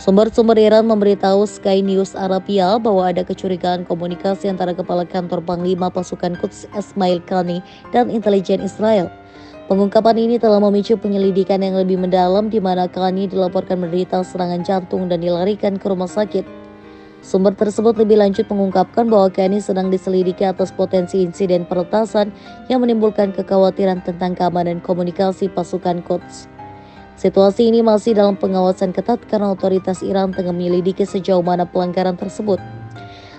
Sumber-sumber Iran memberitahu Sky News Arabia bahwa ada kecurigaan komunikasi antara Kepala Kantor Panglima Pasukan Quds Ismail Qani dan intelijen Israel. Pengungkapan ini telah memicu penyelidikan yang lebih mendalam di mana Qani dilaporkan menderita serangan jantung dan dilarikan ke rumah sakit. Sumber tersebut lebih lanjut mengungkapkan bahwa Qani sedang diselidiki atas potensi insiden peretasan yang menimbulkan kekhawatiran tentang keamanan komunikasi pasukan Quds. Situasi ini masih dalam pengawasan ketat karena otoritas Iran tengah menyelidiki sejauh mana pelanggaran tersebut.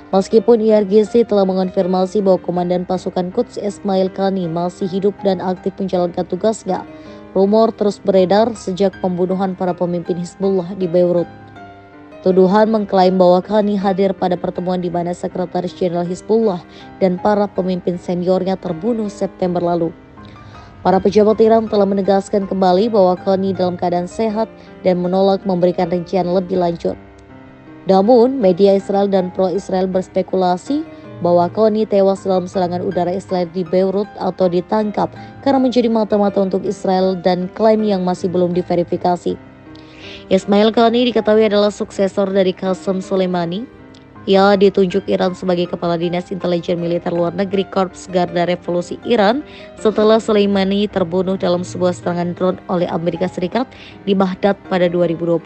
Meskipun IRGC telah mengonfirmasi bahwa Komandan Pasukan Quds Ismail Qani masih hidup dan aktif menjalankan tugasnya, rumor terus beredar sejak pembunuhan para pemimpin Hizbullah di Beirut. Tuduhan mengklaim bahwa Qani hadir pada pertemuan di mana Sekretaris Jenderal Hizbullah dan para pemimpin seniornya terbunuh September lalu. Para pejabat Iran telah menegaskan kembali bahwa Qani dalam keadaan sehat dan menolak memberikan rincian lebih lanjut. Namun, media Israel dan pro-Israel berspekulasi bahwa Qani tewas dalam serangan udara Israel di Beirut atau ditangkap karena menjadi mata-mata untuk Israel dan klaim yang masih belum diverifikasi. Ismail Qani diketahui adalah suksesor dari Qasem Soleimani. Ia ditunjuk Iran sebagai Kepala Dinas Intelijen Militer Luar Negeri Korps Garda Revolusi Iran setelah Soleimani terbunuh dalam sebuah serangan drone oleh Amerika Serikat di Baghdad pada 2020.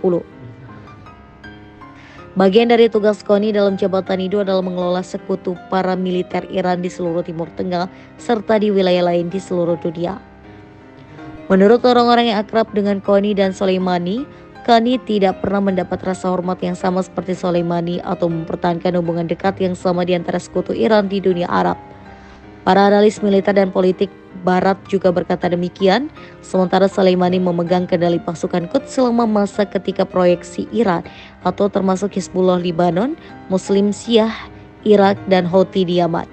Bagian dari tugas Qani dalam jabatan itu adalah mengelola sekutu para militer Iran di seluruh Timur Tengah serta di wilayah lain di seluruh dunia. Menurut orang-orang yang akrab dengan Qani dan Soleimani, Qani tidak pernah mendapat rasa hormat yang sama seperti Soleimani atau mempertahankan hubungan dekat yang sama di antara sekutu Iran di dunia Arab. Para analis militer dan politik Barat juga berkata demikian, sementara Soleimani memegang kendali pasukan Quds selama masa ketika proyeksi Iran atau termasuk Hizbullah Lebanon, Muslim Syiah, Irak, dan Houthi di Yaman.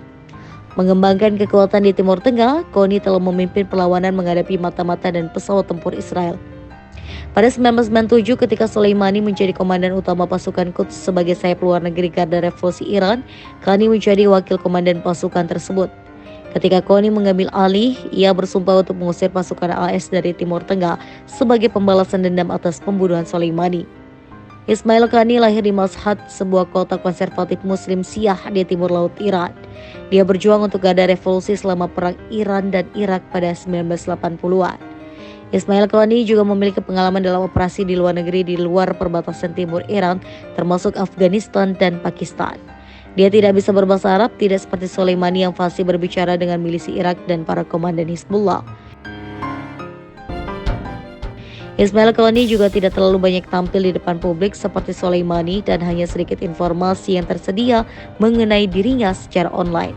Mengembangkan kekuatan di Timur Tengah, Qani telah memimpin perlawanan menghadapi mata-mata dan pesawat tempur Israel. Pada 1997 ketika Soleimani menjadi komandan utama pasukan Quds sebagai sayap luar negeri Garda Revolusi Iran, Qani menjadi wakil komandan pasukan tersebut. Ketika Qani mengambil alih, ia bersumpah untuk mengusir pasukan AS dari Timur Tengah sebagai pembalasan dendam atas pembunuhan Soleimani. Ismail Qani lahir di Mashhad, sebuah kota konservatif Muslim Syiah di timur laut Iran. Dia berjuang untuk Garda Revolusi selama perang Iran dan Irak pada 1980-an. Ismail Qani juga memiliki pengalaman dalam operasi di luar negeri di luar perbatasan timur Iran, termasuk Afghanistan dan Pakistan. Dia tidak bisa berbahasa Arab, tidak seperti Soleimani yang fasih berbicara dengan milisi Irak dan para komandan Hizbullah. Ismail Qani juga tidak terlalu banyak tampil di depan publik seperti Soleimani dan hanya sedikit informasi yang tersedia mengenai dirinya secara online.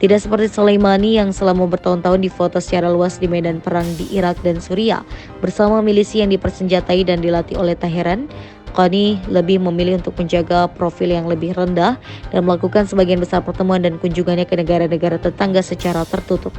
Tidak seperti Soleimani yang selama bertahun-tahun difoto secara luas di medan perang di Irak dan Suriah bersama milisi yang dipersenjatai dan dilatih oleh Teheran, Qani lebih memilih untuk menjaga profil yang lebih rendah dan melakukan sebagian besar pertemuan dan kunjungannya ke negara-negara tetangga secara tertutup.